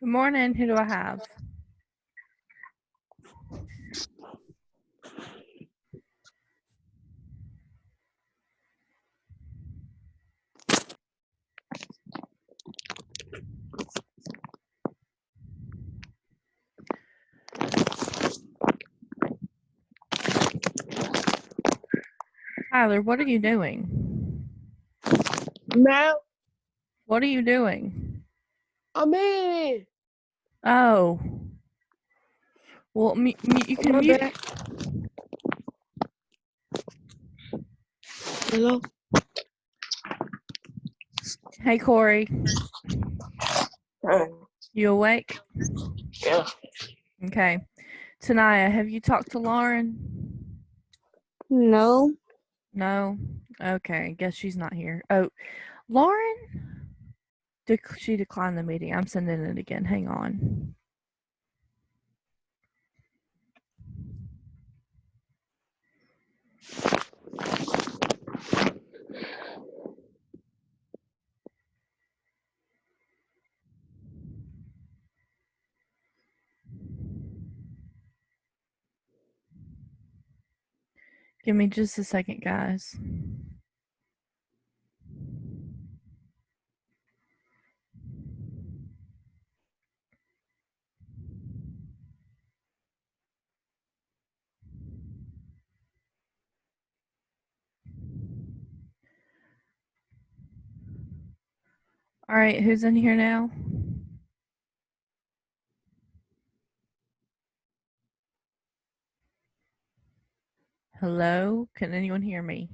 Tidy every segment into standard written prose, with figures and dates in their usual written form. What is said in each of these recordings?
Good morning. Who do I have? Tyler, what are you doing? Now, What are you doing? I'm in. Oh. Well, you can My mute. bad. Hello? Hey, Corey. Hey. You awake? Yeah. Okay. Tanaya, have you talked to Lauren? No. No? Okay. Guess she's not here. Oh, Lauren? She declined the meeting. I'm sending it again. Hang on. Give me just a second, guys. All right, who's in here now? Hello? Can anyone hear me?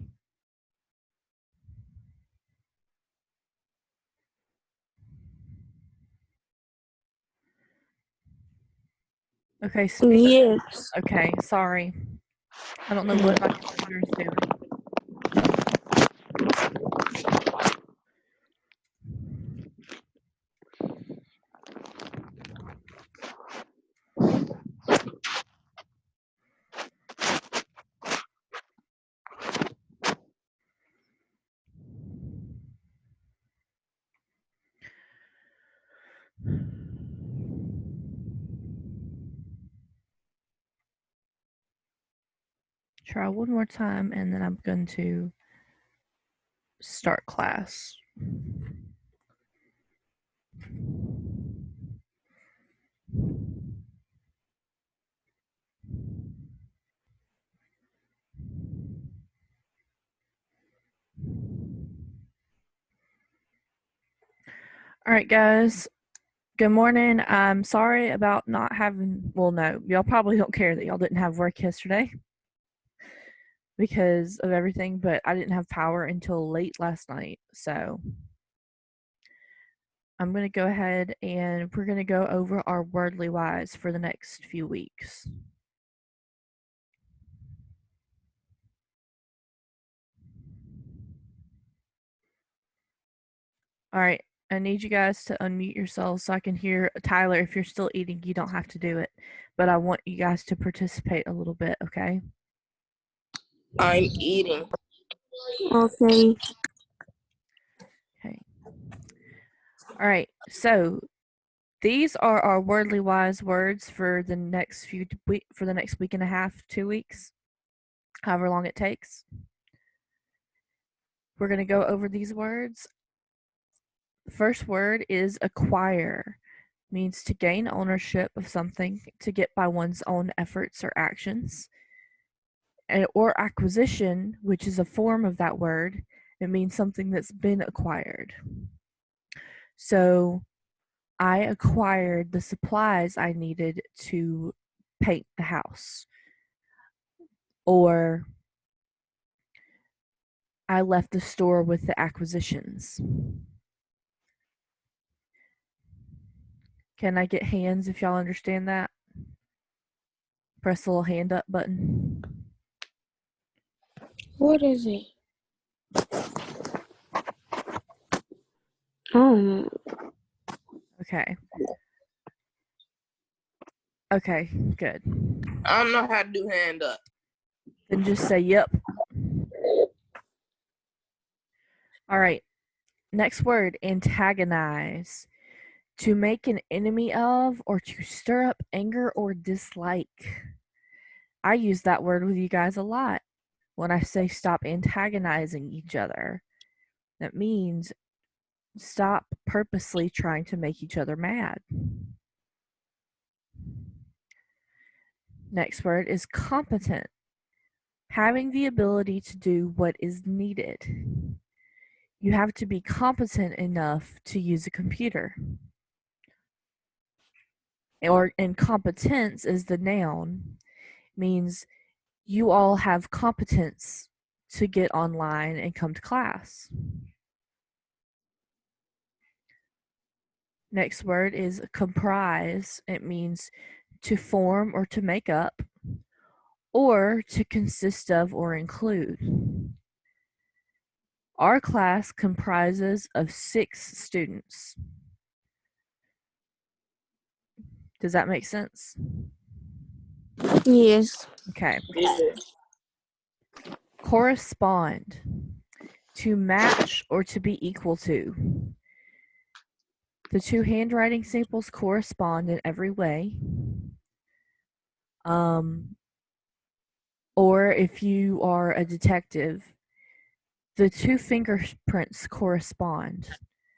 Okay, speak. Yes. Okay, sorry. I don't know what my computer is doing. Try one more time and then I'm going to start class. All right, guys. Good morning. I'm sorry about not having, well, no, y'all probably don't care that y'all didn't have work yesterday because of everything, but I didn't have power until late last night. So I'm going to go ahead and we're going to go over our wordly wise for the next few weeks. All right. I need you guys to unmute yourselves so I can hear Tyler. If you're still eating, you don't have to do it, but I want you guys to participate a little bit, okay? I'm eating. Okay. Okay. All right. So these are our wordly wise words for the next week and a half, 2 weeks, however long it takes. We're going to go over these words. The first word is acquire. Means to gain ownership of something, to get by one's own efforts or actions. Or acquisition, which is a form of that word, it means something that's been acquired. So I acquired the supplies I needed to paint the house. Or I left the store with the acquisitions. Can I get hands if y'all understand that? Press the little hand up button. What is it? Oh. Okay. Okay, good. I don't know how to do hand up. Then just say yep. All right. Next word, antagonize. to make an enemy of, or to stir up anger or dislike. I use that word with you guys a lot when I say stop antagonizing each other. That means stop purposely trying to make each other mad. Next word is competent. Having the ability to do what is needed. You have to be competent enough to use a computer. And competence is the noun, means you all have competence to get online and come to class. Next word is comprise. It means to form or to make up, or to consist of or include. Our class comprises of 6 students. Does that make sense? Yes. Okay. Yeah. Correspond. To match or to be equal to. The 2 handwriting samples correspond in every way. Or if you are a detective, the 2 fingerprints correspond.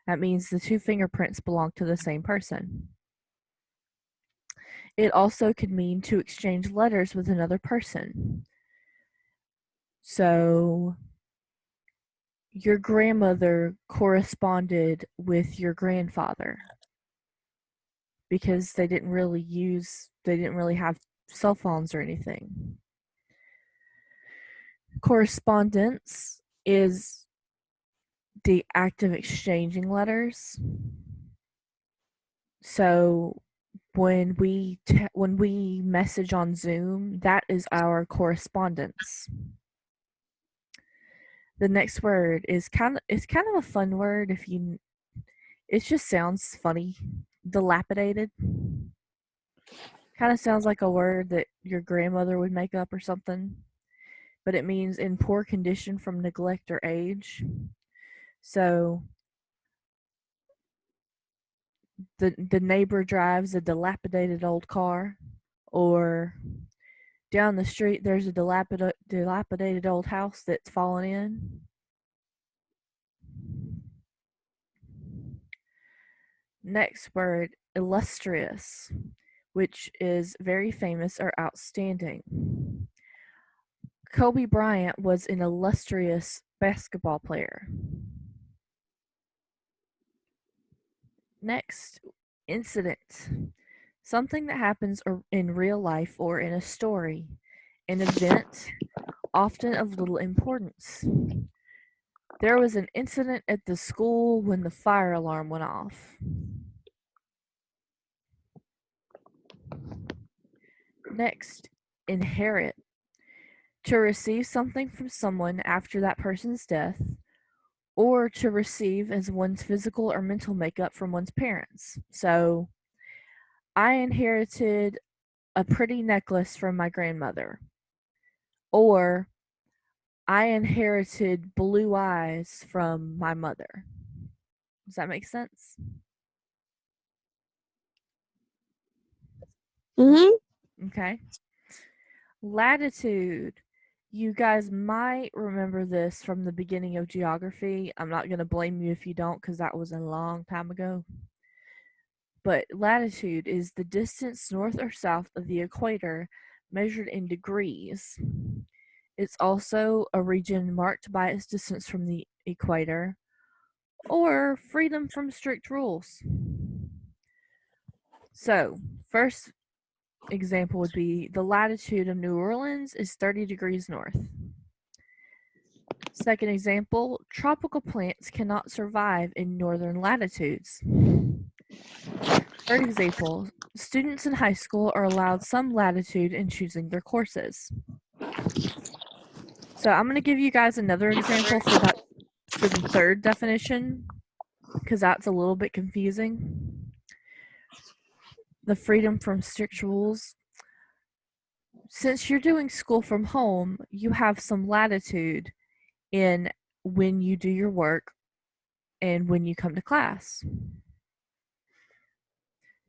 That means the 2 fingerprints belong to the same person. It also could mean to exchange letters with another person. So your grandmother corresponded with your grandfather because they didn't really have cell phones or anything. Correspondence is the act of exchanging letters. So when we message on Zoom, that is our correspondence. The next word is kind of a fun word it just sounds funny. Dilapidated. Kind of sounds like a word that your grandmother would make up or something. But it means in poor condition from neglect or age. So the neighbor drives a dilapidated old car, or down the street there's a dilapidated old house that's fallen in. Next word, illustrious, which is very famous or outstanding. Kobe Bryant was an illustrious basketball player. Next, incident. Something that happens in real life or in a story. An event, often of little importance. There was an incident at the school when the fire alarm went off. Next, inherit. To receive something from someone after that person's death, or to receive as one's physical or mental makeup from one's parents. So, I inherited a pretty necklace from my grandmother, or I inherited blue eyes from my mother. Does that make sense? Okay. Latitude. You guys might remember this from the beginning of geography. I'm not going to blame you if you don't, because that was a long time ago. But latitude is the distance north or south of the equator measured in degrees. It's also a region marked by its distance from the equator, or freedom from strict rules. So, first example would be the latitude of New Orleans is 30 degrees north. Second example, tropical plants cannot survive in northern latitudes. Third example, students in high school are allowed some latitude in choosing their courses. So I'm going to give you guys another example for the third definition, because that's a little bit confusing. The freedom from strict rules. Since you're doing school from home, you have some latitude in when you do your work and when you come to class.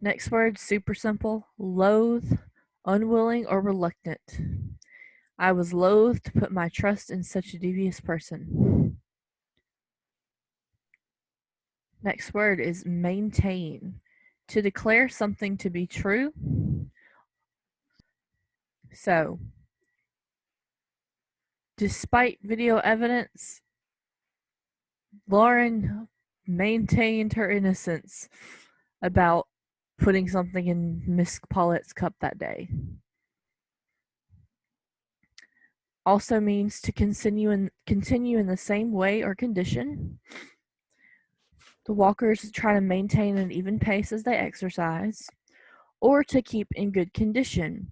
Next word, super simple. Loath, unwilling, or reluctant. I was loath to put my trust in such a devious person. Next word is maintain. To declare something to be true. So, despite video evidence, Lauren maintained her innocence about putting something in Miss Paulette's cup that day. Also means to continue in the same way or condition. The walkers try to maintain an even pace as they exercise, or to keep in good condition.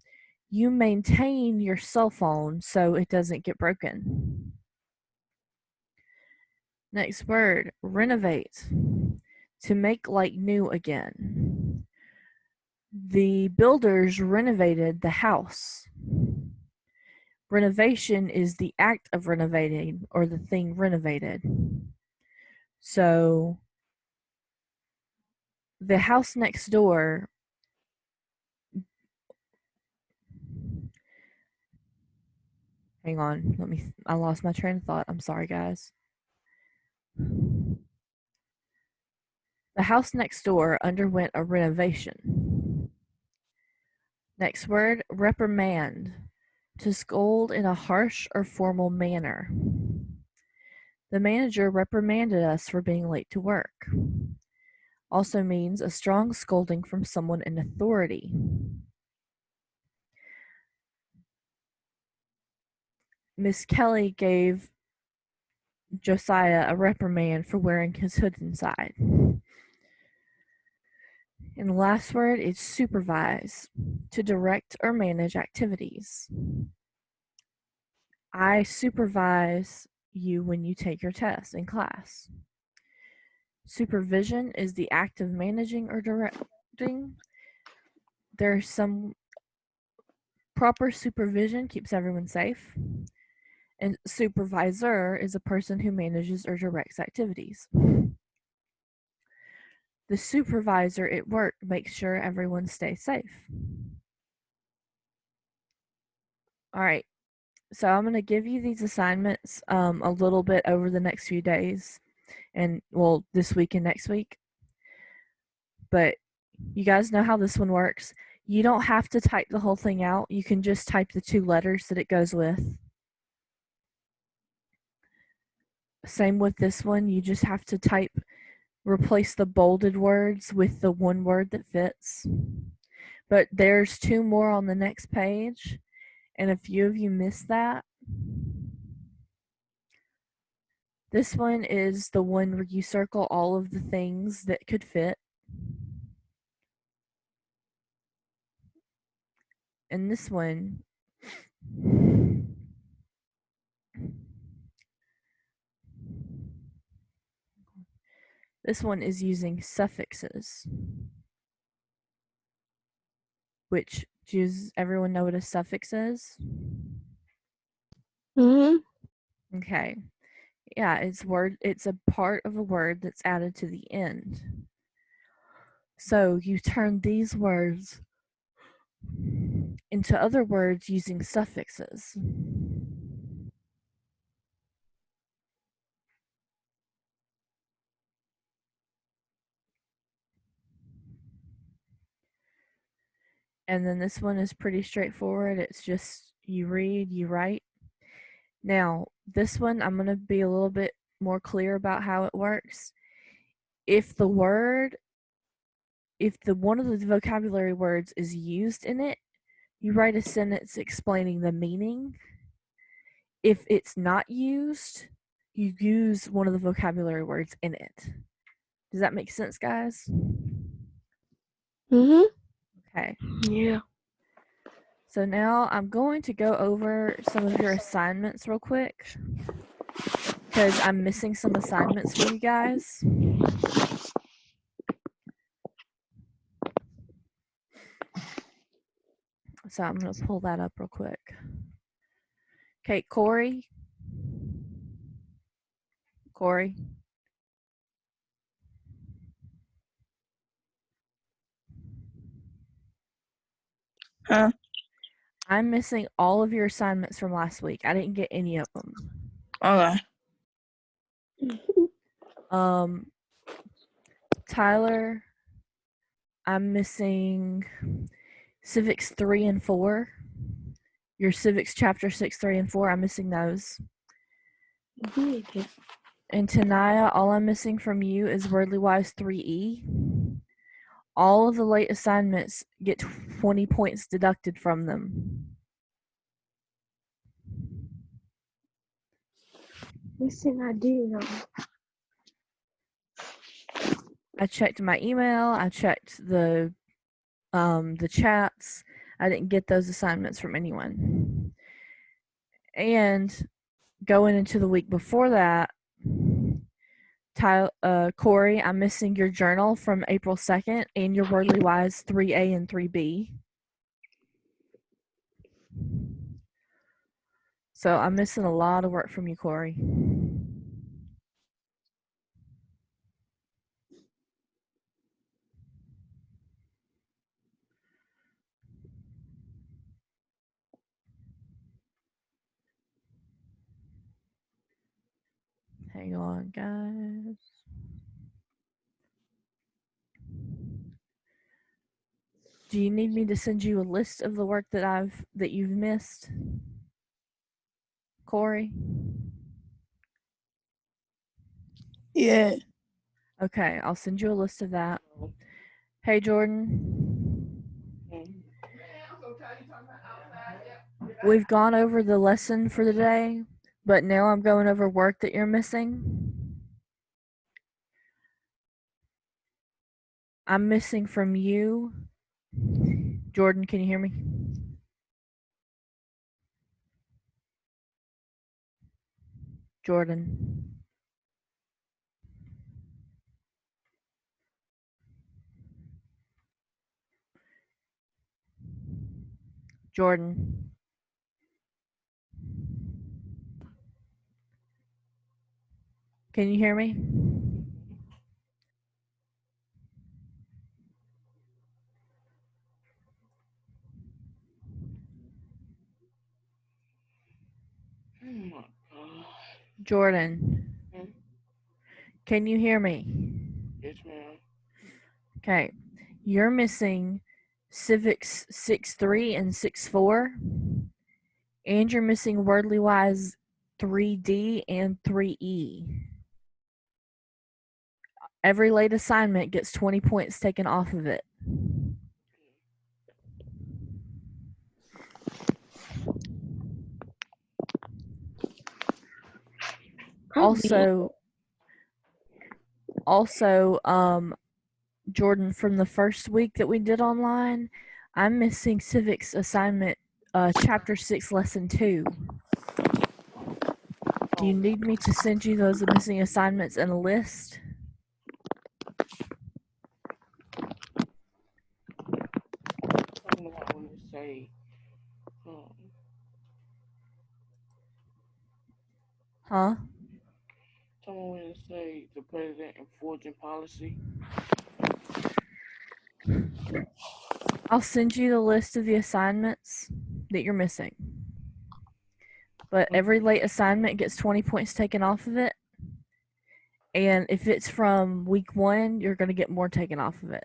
You maintain your cell phone so it doesn't get broken. Next word, renovate. To make like new again. The builders renovated the house. Renovation is the act of renovating or the thing renovated. So the house next door, hang on, I lost my train of thought. I'm sorry, guys. The house next door underwent a renovation. Next word, reprimand. To scold in a harsh or formal manner. The manager reprimanded us for being late to work. Also means a strong scolding from someone in authority. Miss Kelly gave Josiah a reprimand for wearing his hood inside. And the last word is supervise. To direct or manage activities. I supervise you when you take your test in class. Supervision is the act of managing or directing. There's some proper supervision keeps everyone safe. And supervisor is a person who manages or directs activities. The supervisor at work makes sure everyone stays safe. All right, so I'm going to give you these assignments a little bit over the next few days, and well, this week and next week. But you guys know how this one works. You don't have to type the whole thing out. You can just type the 2 letters that it goes with. Same with this one. You just have to replace the bolded words with the one word that fits. But there's 2 more on the next page, and a few of you missed that. This one is the one where you circle all of the things that could fit. And this one, is using suffixes. Which, does everyone know what a suffix is? Okay. Yeah, it's a part of a word that's added to the end. So you turn these words into other words using suffixes. And then this one is pretty straightforward. It's just you read, you write. Now, this one, I'm going to be a little bit more clear about how it works. If one of the vocabulary words is used in it, you write a sentence explaining the meaning. If it's not used, you use one of the vocabulary words in it. Does that make sense, guys? Okay. Yeah. So now I'm going to go over some of your assignments real quick because I'm missing some assignments for you guys. So I'm going to pull that up real quick. Okay, Corey. Huh? I'm missing all of your assignments from last week. I didn't get any of them. Okay. Tyler, I'm missing Civics 3 and 4. Your Civics Chapter 6, 3, and 4, I'm missing those. And Tanaya, all I'm missing from you is Wordly Wise 3E. All of the late assignments get 20 points deducted from them. Listen, I didn't know. I checked my email. I checked the chats. I didn't get those assignments from anyone. And going into the week before that, Corey, I'm missing your journal from April 2nd and your Wordly Wise 3A and 3B. So I'm missing a lot of work from you, Corey. Hang on, guys. Do you need me to send you a list of the work that you've missed, Corey? Yeah. Okay, I'll send you a list of that. Hey, Jordan. We've gone over the lesson for the day, but now I'm going over work that you're missing. I'm missing from you. Jordan, can you hear me? Jordan. Jordan. Can you hear me? Oh my God. Jordan. Can you hear me? Yes, ma'am. Okay. You're missing Civics 6.3 and 6.4. And you're missing Wordly Wise 3D and 3E. Every late assignment gets 20 points taken off of it. Also, Jordan, from the first week that we did online, I'm missing Civics assignment, Chapter 6, Lesson 2. Do you need me to send you those missing assignments in a list? Huh? Someone want to say the president enforcing policy. I'll send you the list of the assignments that you're missing. But every late assignment gets 20 points taken off of it. And if it's from week 1, you're going to get more taken off of it.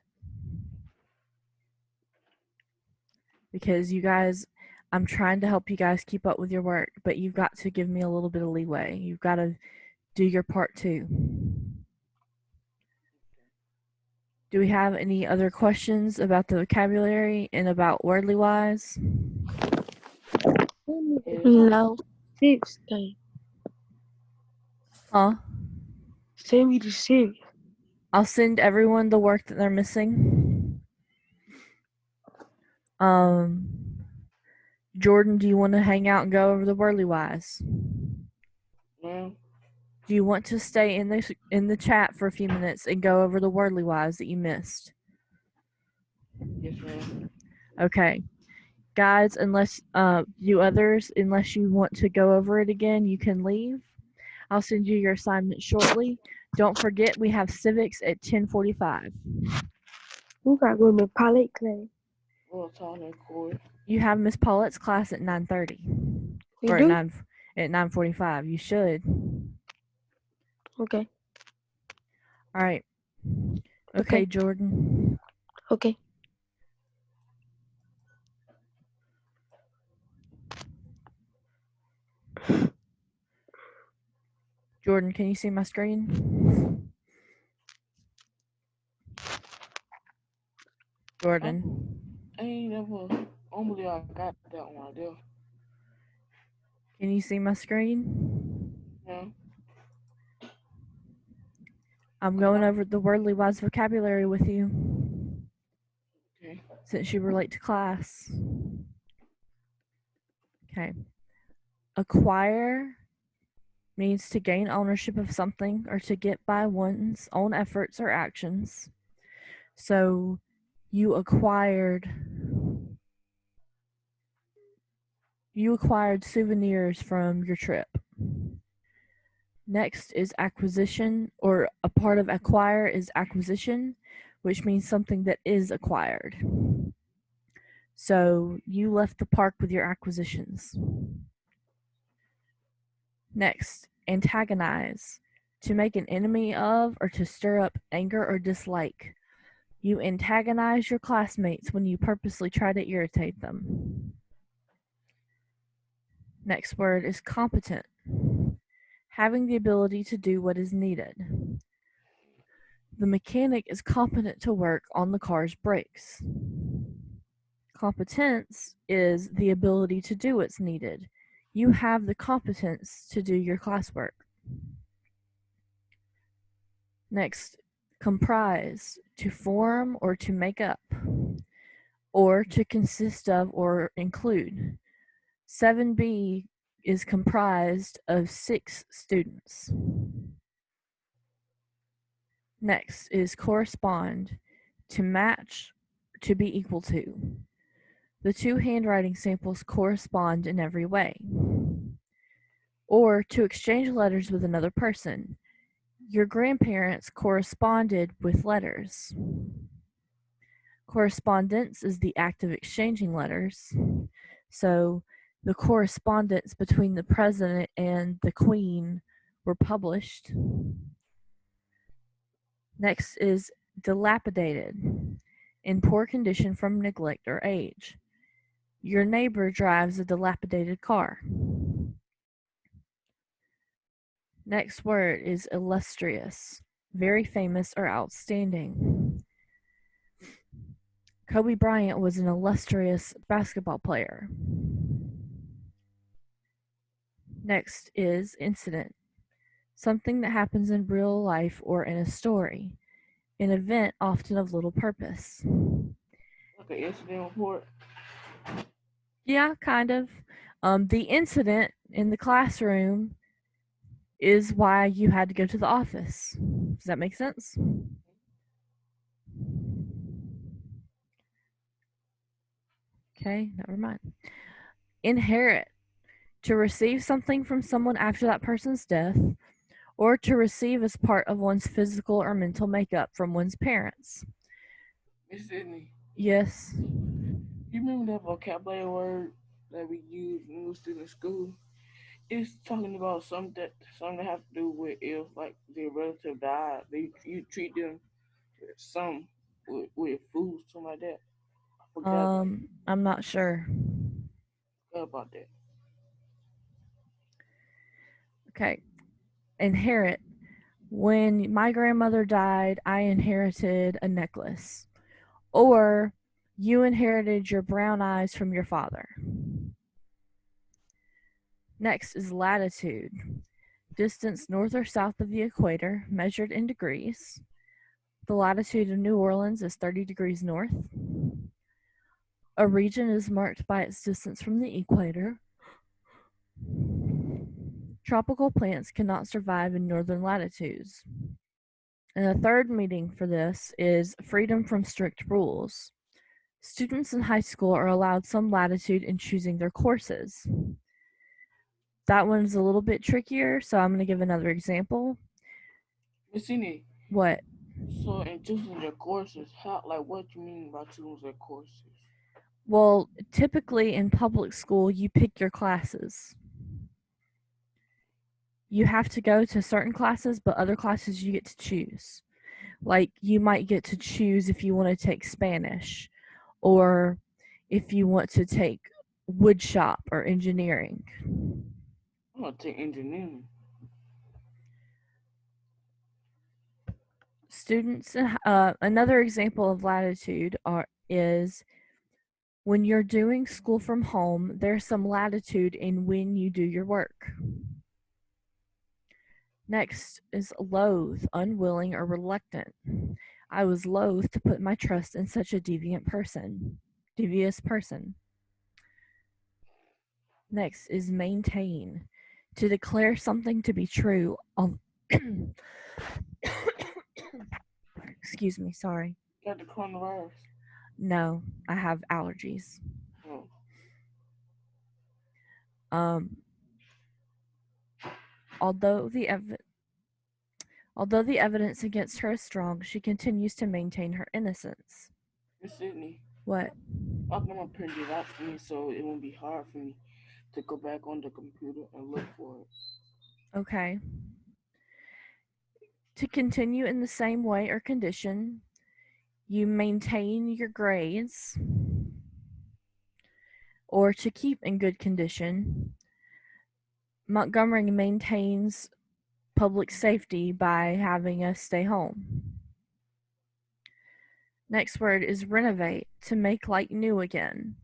Because you guys, I'm trying to help you guys keep up with your work, but you've got to give me a little bit of leeway. You've got to do your part too. Do we have any other questions about the vocabulary and about Wordly Wise? No. 6 thing. Huh? Send me the 6. I'll send everyone the work that they're missing. Jordan, do you want to hang out and go over the Wordly Wise? Ma'am? Do you want to stay in the chat for a few minutes and go over the Wordly Wise that you missed? Yes, ma'am. Okay. Guys, unless you want to go over it again, you can leave. I'll send you your assignment shortly. Don't forget, we have civics at 10:45. We gotta go to the pilot class. Or talking in court. You have Miss Paulette's class at 9:30 We or do? at 9:45. You should. Okay. All right. Okay. Okay, Jordan. Okay. Jordan, can you see my screen? Jordan. I ain't never. Only I got that one right there. Can you see my screen? Yeah. I'm going over the Wordly Wise vocabulary with you Okay. since you were late to class. Okay. Acquire means to gain ownership of something or to get by one's own efforts or actions. So you acquired souvenirs from your trip. Next is acquisition, or a part of acquire is acquisition, which means something that is acquired. So you left the park with your acquisitions. Next, antagonize, to make an enemy of or to stir up anger or dislike. You antagonize your classmates when you purposely try to irritate them. Next word is competent, having the ability to do what is needed. The mechanic is competent to work on the car's brakes. Competence is the ability to do what's needed. You have the competence to do your classwork. Next, comprise, to form or to make up, or to consist of or include. 7B is comprised of 6 students. Next is correspond, to match, to be equal to. The 2 handwriting samples correspond in every way. Or to exchange letters with another person. Your grandparents corresponded with letters. Correspondence is the act of exchanging letters. So the correspondence between the president and the queen were published. Next is dilapidated, in poor condition from neglect or age. Your neighbor drives a dilapidated car. Next word is illustrious, very famous or outstanding. Kobe Bryant was an illustrious basketball player. Next is incident, something that happens in real life or in a story, an event often of little purpose. Like an incident report. Yeah, kind of. The incident in the classroom is why you had to go to the office. Does that make sense? Okay, never mind. Inherit, to receive something from someone after that person's death, or to receive as part of one's physical or mental makeup from one's parents. Miss Sydney, Yes. you remember that vocabulary word that we used when we was still in school? It's talking about something that have to do with if like their relative died, you treat them with with food, something like that. I forgot I'm not sure. about that. Okay. Inherit. When my grandmother died, I inherited a necklace. Or you inherited your brown eyes from your father. Next is latitude. Distance north or south of the equator, measured in degrees. The latitude of New Orleans is 30 degrees north. A region is marked by its distance from the equator. Tropical plants cannot survive in northern latitudes. And the third meaning for this is freedom from strict rules. Students in high school are allowed some latitude in choosing their courses. That one's a little bit trickier, so I'm going to give another example. Miss Sydney, What? so in choosing their courses, how like what you mean by choosing their courses? Well, typically in public school, you pick your classes. You have to go to certain classes, but other classes you get to choose. Like, you might get to choose if you want to take Spanish or if you want to take wood shop or engineering. I'm gonna take engineering. Students, another example of latitude is when you're doing school from home, there's some latitude in when you do your work. Next is loath, unwilling, or reluctant. I was loath to put my trust in such a devious person. Next is maintain, to declare something to be true. Excuse me, sorry. Got the coronavirus. No, I have allergies. Oh. Although the evidence against her is strong, she continues to maintain her innocence. Miss Sydney, What? I'm gonna print it out for me so it won't be hard for me to go back on the computer and look for it. Okay. To continue in the same way or condition, you maintain your grades, or to keep in good condition. Montgomery maintains public safety by having us stay home. Next word is renovate, to make like new again.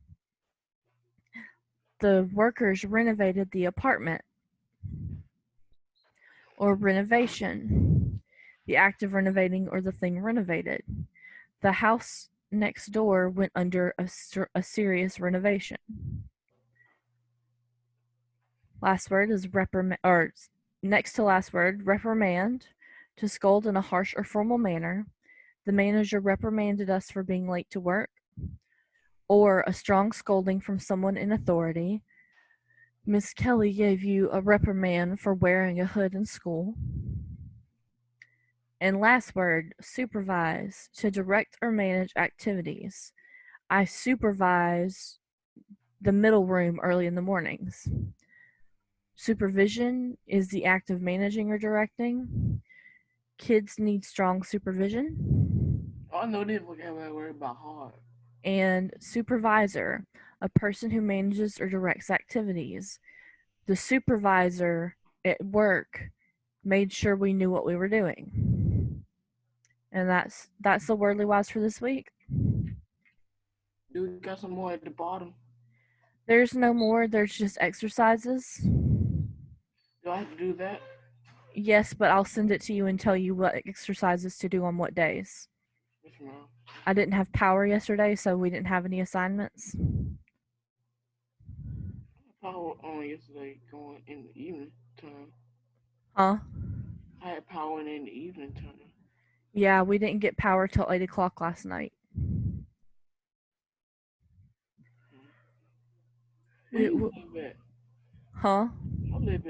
The workers renovated the apartment. Or renovation, the act of renovating or the thing renovated. The house next door went under a serious renovation. Last word is reprimand, or next to last word, reprimand, to scold in a harsh or formal manner. The manager reprimanded us for being late to work. Or a strong scolding from someone in authority. Miss Kelly gave you a reprimand for wearing a hood in school. And last word, supervise, to direct or manage activities. I supervise the middle room early in the mornings. Supervision is the act of managing or directing. Kids need strong supervision. I know this vocabulary word by heart. And supervisor, a person who manages or directs activities. The supervisor at work made sure we knew what we were doing. And that's the Wordly Wise for this week. Do we got some more at the bottom? There's no more, there's just exercises. Do I have to do that? Yes, but I'll send it to you and tell you what exercises to do on what days. Yes, ma'am. I didn't have power yesterday, so we didn't have any assignments. Power on yesterday going in the evening time. Huh? I had power in the evening time. Yeah, we didn't get power till 8 o'clock last night. Where you live at? Huh? I live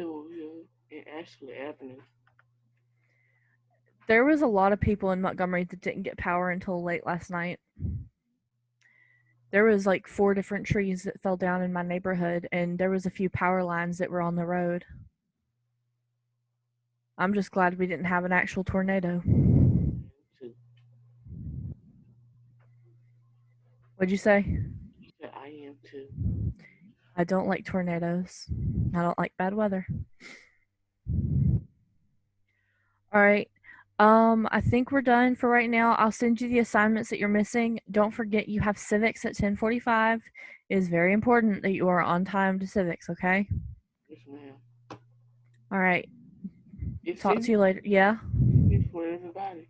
over here in Ashley Avenue. There was a lot of people in Montgomery that didn't get power until late last night. There was like 4 different trees that fell down in my neighborhood, and there was a few power lines that were on the road. I'm just glad we didn't have an actual tornado. What'd you say? I said I am too. I don't like tornadoes. I don't like bad weather. All right. I think we're done for right now. I'll send you the assignments that you're missing. Don't forget you have civics at 10:45. It is very important that you are on time to civics, okay? Yes, ma'am. All right. It's Talk to you later. Yeah? It's for everybody.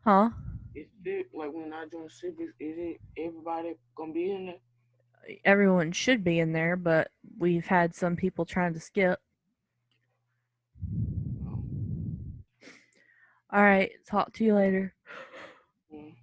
Huh? It's like when I join civics, is it everybody gonna be in there? Everyone should be in there, but we've had some people trying to skip. All right. Talk to you later. Mm.